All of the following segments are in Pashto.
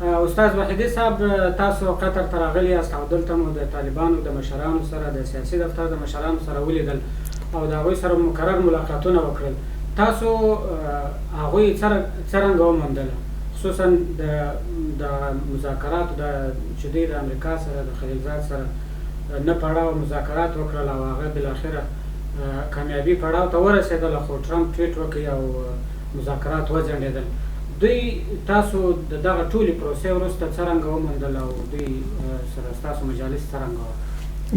استاد وحیدي صاحب تاسو قطر ته راغلي یاست او دلته مو د طالبانو د مشرانو سره د سیاسي دفتر د مشرانو سره ولیدل او د هغوی سره مکرر ملاقاتونه وکړل. تاسو هغوی څرنګه وموندله، خصوصا د مذاکراتو چې دوی د امریکا سره د خلیلزاد سره نه پړاو مذاکرات وکړل او هغه بالاخره کامیابي پړاو ته ورسېدله، خو ټرمپ ټویټ وکړي او مذاکرات وځنډېدل. دوی تاسو د دغه ټولې پروسې وروسته څرنګه وموندل او دوی سره ستاسو مجالس څرنګه وه؟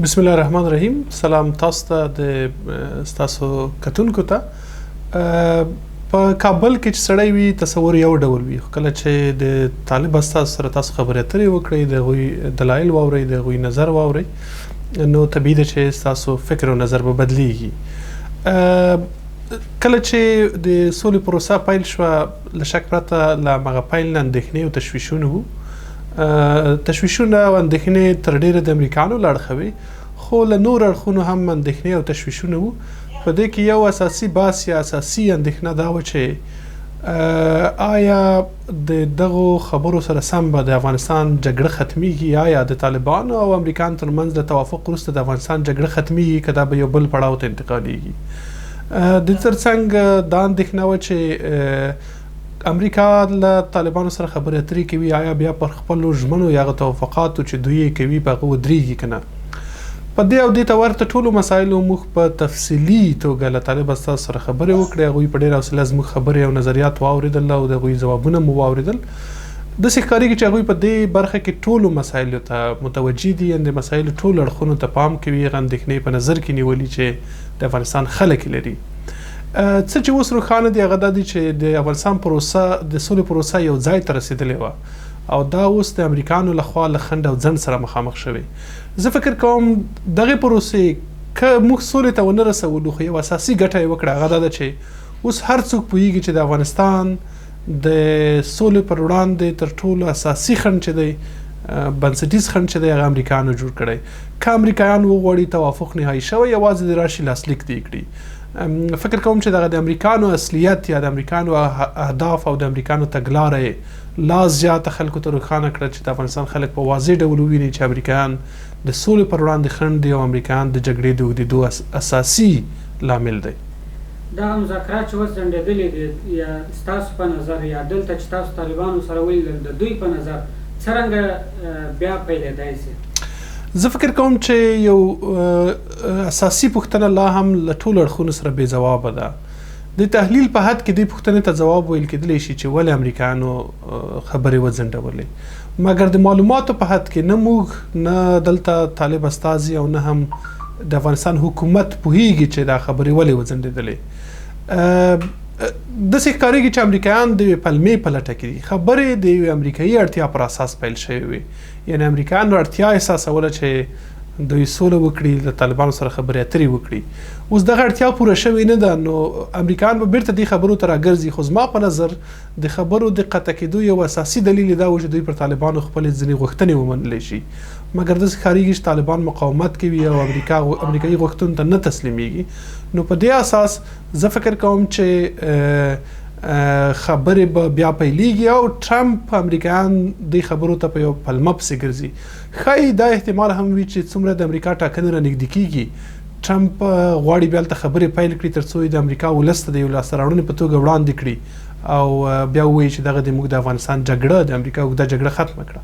بسم الله الرحمن الرحیم. سلام تاسو ته د ستاسو کتونکو ته. په کابل کې چې سړی وي تصور یو ډول وي، خو کله چې د طالب استاد سره تاسو خبرې اترې وکړئ، د هغوی دلایل واورئ، د هغوی نظر واورئ، نو طبیعي ده چې ستاسو فکر او نظر به بدلیږي. کله چې د سولې پروسه پیل شوه، له شک پرته له هغه پیل نه اندېښنې او تشویشونه وو. تشویشونه او اندېښنې تر ډېره د امریکایانو له اړخه وې، خو له نورو اړخونو هم اندېښنې او تشویشونه وو. په دې کې یو اساسي بحث یا اساسي اندېښنه دا وه چې آیا د دغو خبرو سره سم به د افغانستان جګړه ختمیږي، آیا د طالبانو او امریکایانو ترمنځ د توافق وروسته د افغانستان جګړه ختمیږي که دا به یو بل پړاو ته انتقالیږي. د ترڅنګ دا اندېښنه وه چې امریکا له طالبانو سره خبرې اترې کوي، آیا بیا پر خپلو ژمنو یا هغه توافقاتو چې دوی یې کوي په هغه ودرېږي که نه. په دې او دې ته ورته ټولو مسایلو موږ په تفصیلي توګه له طالب استاد سره خبرې وکړې. هغوی په ډېره حوصله زموږ خبرې او نظریات واورېدل او د هغوی ځوابونه مو واورېدل. داسې ښکارېږي چې هغوی په دې برخه کې ټولو مسایلو ته متوجه دي، د مسایلو ټولو اړخونو ته پام کوي، هغه اندېښنې په نظر کې نیولي چې د افغانستان خلک لري. څه چې اوس روښانه دي هغه دا دي چې د افغانستان پروسه د سولې پروسه یو ځای ته رسېدلې وه او دا اوس د امریکایانو لخوا له خنډ او ځنډ سره مخامخ شوې. زه فکر کوم دغې پروسې که موږ سولې ته ونه رسولو، خو یو اساسي ګټه یې وکړه، هغه دا ده چې اوس هر څوک پوهېږي چې د افغانستان د سولې پر وړاندې تر ټولو اساسي خنډ چې دی، بنسټیز خنډ چې دی، هغه امریکایانو جوړ کړی. که امریکایان وغواړي توافق نهایي شوی، یوازې د راشي لاسلیک دی کړي. فکر کوم چې دغه د امریکایانو اصلیت یا د امریکایانو اهداف او د امریکایانو تګلاره لا زیاته خلکو ته روښانه کړه چې د افغانستان خلک په واضح ډول وویني چې امریکایان د سولې پر وړاندې خنډ دي او امریکایان د جګړې د اوږدېدو اساسي لامل دی. دغه مذاکرات چې اوس ځنډېدلي دي، یا ستاسو په نظر یا دلته چې تاسو طالبانو سره ولیدل، د دوی په نظر څرنګه بیا پیلېدای شي؟ زه فکر کوم چې یو اساسي پوښتنه لا هم له ټولو اړخونو سره بې ځوابه ده. د تحلیل په حد کې دې پوښتنې ته ځواب ویل کېدلی شي چې ولې امریکایانو خبرې وځنډولې، مګر د معلوماتو په حد کې نه موږ نه دلته طالب استازي او نه هم د افغانستان حکومت پوهېږي چې دا خبرې ولې وځنډېدلې. داسې ښکارېږي چې امریکایان د یوې پلمې په لټه کې دي. خبرې د یوې امریکایي اړتیا پر اساس پیل شوې وې، یعنې امریکایانو اړتیا احساسوله چې دوی سوله وکړي، له طالبانو سره خبرې اترې وکړي. اوس دغه اړتیا پوره شوې نه ده، نو امریکایان به بیرته دې خبرو ته راګرځي. خو زما په نظر د خبرو د قطع کېدو یو اساسي دلیل دا و چې دوی پر طالبانو خپلې ځینې غوښتنې ومنلی شي، مګر داسې ښکارېږي چې طالبان مقاومت کوي او امریکایي غوښتنو ته نه تسلیمیږي. نو په دې اساس زه فکر کوم چې خبرې به بیا پیلېږي او ټرمپ امریکایان دې خبرو ته په یو پلمه پسې ګرځي. ښایي دا احتمال هم وي چې څومره د امریکا ټاکنې رانږدې کېږي، ټرمپ غواړي بیا هلته خبرې پیل کړي تر څو یې د امریکا ولس ته د یو لاسته راوړنې په توګه وړاندې کړي او بیا ووایي چې دغه موږ د افغانستان جګړه، د امریکا اوږده جګړه ختمه کړه.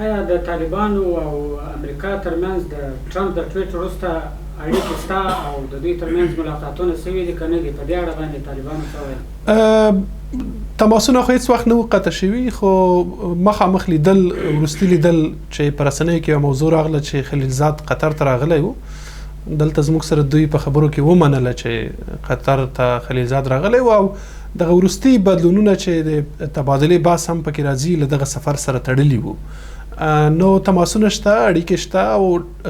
آیا د طالبانو او امریکا ترمنځ د ټرمپ د ټویټ وروسته اړیکې شته او د دوی ترمنځ ملاقاتونه شوي دي که نه دي؟ په دې اړه باندې طالبانو څه ویل؟ تماسونه خو هېڅ وخت نه وو قطع شوي، خو مخامخ لیدل، وروستي لیدل چې په رسنیو کې یوه موضوع راغله چې خلیلزاد قطر ته راغلی و، دلته زموږ سره دوی په خبرو کې ومنله چې قطر ته خلیلزاد راغلی و او دغه وروستي بدلونونه چې د تبادلې بحث هم پکې راځي له دغه سفر سره تړلي وو. نو تماسونه شته، اړیکې شته او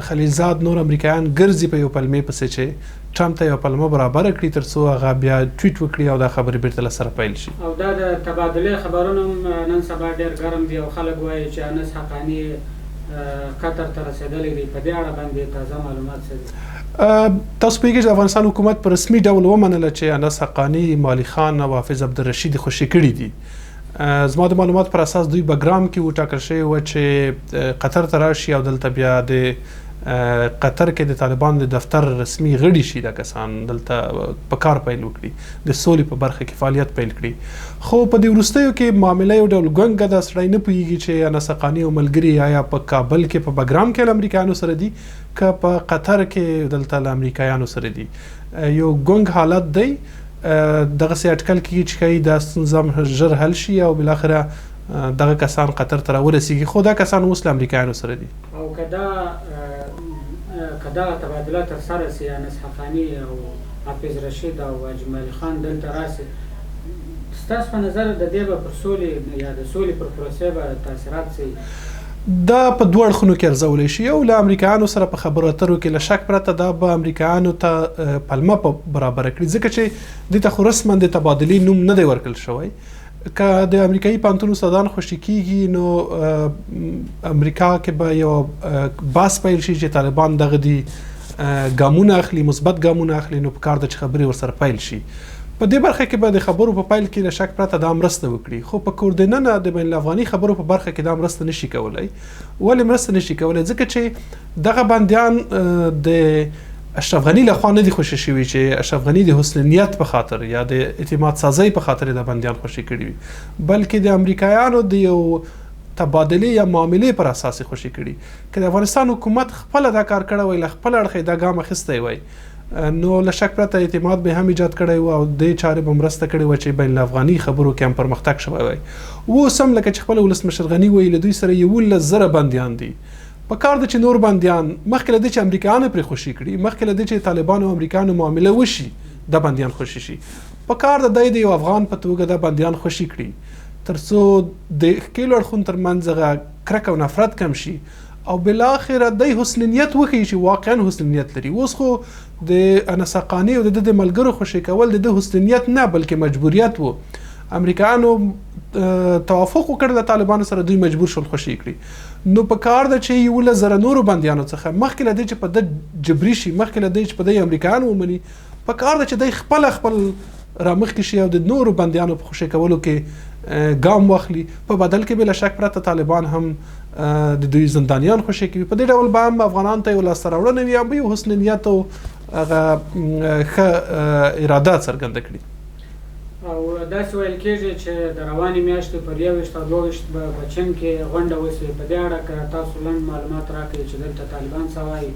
خلیلزاد نور امریکایان ګرځي په یو پلمې پسې چې ټرمپ ته یو پلمه برابره کړي تر څو هغه بیا ټویټ وکړي او دا خبرې بیرته له سره پیل شي. او دا د تبادلې خبرونه هم نن سبا ډېر ګرم دي او خلک وایي چې انس حقاني قطر ته رسېدلی دی. په دې اړه باندې تازه معلومات څه دي؟ تاسو پوهېږئ چې د افغانستان حکومت په رسمي ډول ومنله چې انس حقاني، مالي خان او حافظ عبدالرشید خوشي کړي دي. زما د معلومات پر اساس دوی بګرام کې وټاکل شوی و چې قطر ته راشي او دلته بیا د قطر کې د طالبان د دفتر رسمي غړي شي دا کسان دلته په کار پیل وکړي د سولې په برخه کې فعالیت پیل کړي خو په دې وروستیو کې معامله یو ډول ګونګه ده سړی نه پوهېږي چې انس حقاني او ملګري آیا په کابل کې په بګرام کې له امریکایانو سره دي که په قطر کې دلته له امریکایانو سره دي یو ګونګ حالت دی دغسې اټکل کېږي چې ښایي دا ستونزه ژر حل شي او بالاخره دغه کسان قطر ته راورسېږي خو دا کسان اوس له امریکایانو سره دي او که دغه تبادله ترسره سي انس حقاني او حافظ رشید او اجمل خان دلته راسي ستاسو په نظر د دې به پر سولې یا د سولې پر پروسې به تاثیرات سي دا په دوه اړخونو کې ارزولی شي او له امریکایانو سره په خبرو اترو کې له شک پرته دا به امریکایانو ته پلمه برابره کړي ځکه چې دې ته خو رسما د تبادلې نوم نه دی ورکړل شوی که د امریکایي پوهنتون استادان خوشي کېږي نو امریکا کې به یو بحث پیل شي چې طالبان دغه دي ګامونه اخلي مثبت ګامونه اخلي نو پکار ده چې خبرې ورسره پیل شي په دې برخه کې به د خبرو په پیل کې له شک پرته دا مرسته وکړي خو په کوردیننه د بین الافغاني خبرو په برخه کې دا مرسته نشي کولی ولې مرسته نشي کولی ځکه چې دغه بندیان د اشرف غني له خوا نه دي خوشي شوي چې اشرف غني د حسن نیت په خاطر یا د اعتماد سازۍ په خاطر د بندیان خوشي کړي وي بلکې د امریکایانو د یو تبادلې یا معاملې پر اساس خوشي کړي که د افغانستان حکومت خپله دا کار کړی وی له خپل اړخه دا ګام اخیستی وی نو له شک پرته اعتماد به هم ایجاد کړی و او دې چارې به مرسته کړې وه چې بین الافغاني خبرو کې هم پرمختګ شوی وی اوس هم لکه چې خپله ولسمشر غني وایي له دوی سره 11,000 بندیان دي په کار ده چې نور بندیان مخکې له دې چې امریکایانو پرې خوشي کړي مخکې له دې چې طالبانو او امریکایانو معامله وشي دا بندیان خوشي شي په کار ده دی د یو افغان په توګه دا بندیان خوشي کړي تر څو د ښکېلو اړخونو ترمنځ هغه کرکه او نفرت کم شي او بالاخره دی حسن نیت وښیي چې واقعا حسن نیت لري اوس خو د انس حقاني او د ملګرو خوشي کول د حسن نیت نه بلکې مجبوریت و امریکایانو توافق وکړ له طالبانو سره دوی مجبور شول خوشي کړي نو په کار ده چې 11,000 نورو بندیانو څخه مخکې له دې چې په د جبري شي مخکې له دې چې په د امریکایانو ومني په کار ده چې دوی خپل رامخکې شي او د نورو بندیانو په خوشي کولو کې ګام واخلي په بدل کې بلا شک پرته طالبان هم د دوی زندانیان خوشي کوي په دې ډول به هم افغانان ته یو لاسته راوړنه وي هم یو حسن نیت او هغه ښه اراده څرګنده کړي او داسې ویل کېږي چې د روانې میاشتې پر 21 او 22 په چین کې غونډه وسوي په دې اړه که تاسو لنډ معلومات راکړئ چې دلته طالبان څه وایي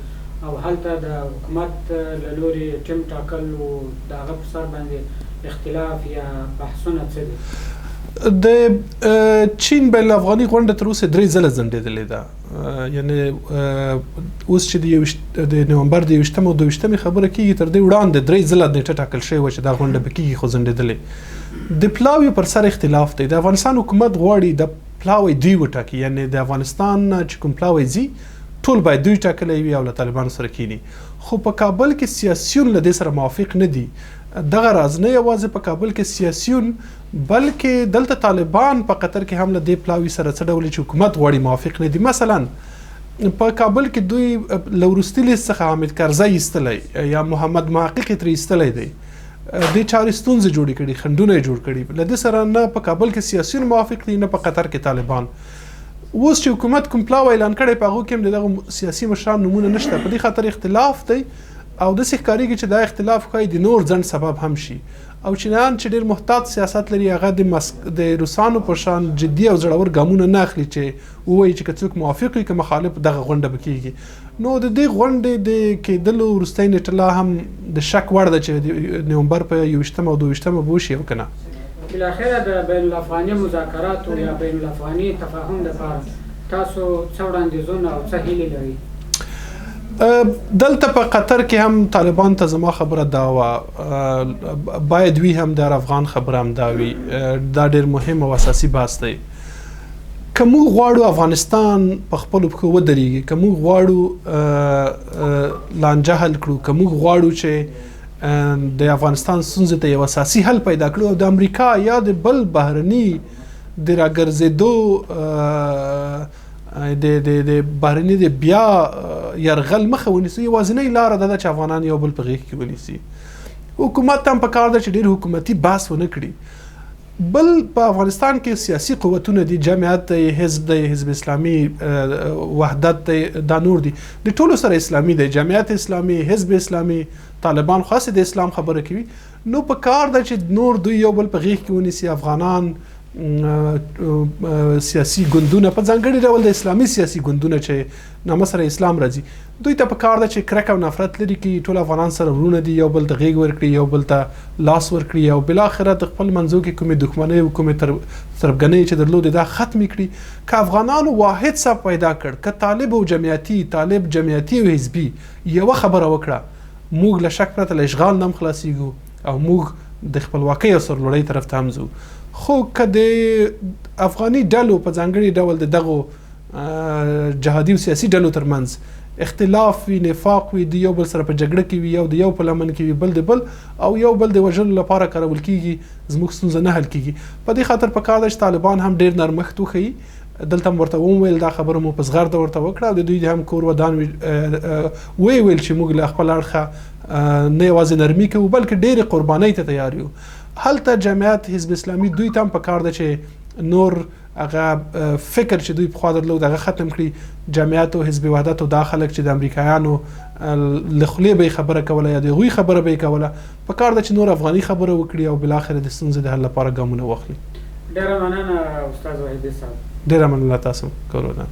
او هلته د حکومت له لورې ټیم ټاکل او د هغه پر سر باندې اختلاف یا بحثونه څه دي د چین بین الافغاني غونډه تر اوسه 3 ځله ځنډېدلې ده یعنې اوس چې د نومبر د 20 او 22 خبره کېږي تر دې وړاندې 3 ځله نیټه ټاکل شوې وه چې دا غونډه به کېږي خو ځنډېدلې د پلاویو پر سر اختلاف دی د افغانستان حکومت غواړي د پلاوی دوی وټاکي یعنې د افغانستان چې کوم پلاوی ځي ټول باید دوی ټاکلی وي او له طالبانو سره کینی خو په کابل کې سیاسیون له دې سره موافق نه دي دغه راز نه یوازې په کابل کې سیاسیون بلکې دلته طالبان په قطر کې هم له دې پلاوي سره څه ډول چې حکومت غواړي موافق نه دي مثلا په کابل کې دوی له وروستي لیست څخه حامد کرزی ایستلی یا محمد محقق ترې ایستلی دی دې چارې ستونزې جوړې کړي خنډونه یې جوړ کړي له دې سره نه په کابل کې سیاسیون موافق دي نه په قطر کې طالبان اوس چې حکومت کوم پلاو اعلان کړی په هغو کې هم دغه سیاسي مشران نومونه نشته په دې خاطر اختلاف دی او داسې ښکارېږي چې دا اختلاف ښایي د نور ځنډ سبب هم شي او چینایان چې ډېر محتاط سیاست لري هغه د روسانو په شان جدي او زړور ګامونه نه اخلي چې ووایي چې که څوک موافق وي که مخالف دغه غونډه به کېږي نو د دې غونډې د کېدلو وروستی نیټه لا هم د شک وړ ده چې د نومبر په 21 او 22 به وشي او که نه بالاخره د بین الافغاني مذاکراتو یا بین الافغاني تفاهم لپاره تاسو څه وړاندیزونه او څه هیلې لرئ دلته په قطر کې هم طالبان ته زما خبره دا وه باید وي هم د افغان خبره هم دا وي دا ډېر مهم او اساسي بحث دی که موږ غواړو افغانستان په خپلو پښو ودرېږي که موږ غواړو لانجه حل کړو که موږ غواړو چې د افغانستان ستونزې ته یو اساسي حل پیدا کړو او د امریکا یا د بل بهرني د راګرځېدو د بهرني د بیا یرغل مخه ونیسي یوازینۍ لاره ده چې افغانان یو بل په غېږ کې ونیسي حکومت هم په کار ده چې ډېر حکومتي بحث ونه کړي بل په افغانستان کې سیاسي قوتونه دي، جمعیت دی، حزب دی، حزب اسلامي، وحدت دی، دا نور دي، د ټولو سره اسلامي دی، جمعیت اسلامي، حزب اسلامي، طالبان خاص د اسلام خبره کوي. نو په کار ده چې نور دوی یو بل په غیږ کې ونیسي، افغانان سیاسي ګوندونه په ځانګړي ډول د اسلامي سیاسي ګوندونه چې نامه سره اسلام راځي، دوی ته په کار ده چې کرکه او نفرت لري کړي، ټول افغانان سره ورونه دي، یو بل ته غیږ ورکړي، یو بل ته لاس ورکړي او بالاخره د خپل منځو کې کومې دښمنۍ او کومې تربګنۍ چې درلودې دا ختمې کړي. که افغانانو واحد صف پیدا کړ، که طالب او جمعیتي او حزبي یوه خبره وکړه، موږ له شک پرته له اشغال نه هم خلاصېږو او موږ د خپلواکۍ او سرلوړۍ طرف ته هم ځو. خو که د افغاني ډلو په ځانګړي ډول د دغو جهادي او سیاسي ډلو ترمنځ اختلاف وي، نفاق وي، د یو بل سره په جګړه کې وي، یو د یو په لمن کې وي، بل د بل او یو بل د وژلو لپاره کارول کیږي، زموږ ستونزه نه حل کیږي. په دې خاطر په کار ده چې طالبان هم ډېر نرمښت وښیي. دلته هم ورته وویل، دا خبره مو په زغرده ورته وکړه او د دوی هم کور ودان ویل چې موږ له خپل اړخه نه یوازې نرمي کوو بلکې ډېرې قربانۍ ته تیار یو. هلته جمعیت حزب اسلامي دوی ته هم په کار ده چې نور هغه فکر چې دوی پخوا درلود هغه ختم کړي. جمعیت او حزب وحدت او دا خلک چې د امریکایانو له خولې به یې خبره کوله یا د هغوی خبره به یې کوله، په کار ده چې نور افغاني خبره وکړي او بالاخره د ستونزې د حل لپاره ګامونه واخلي. ډېره مننه استاد وحیدي صاحب. ډېره مننه تاسو کورونه.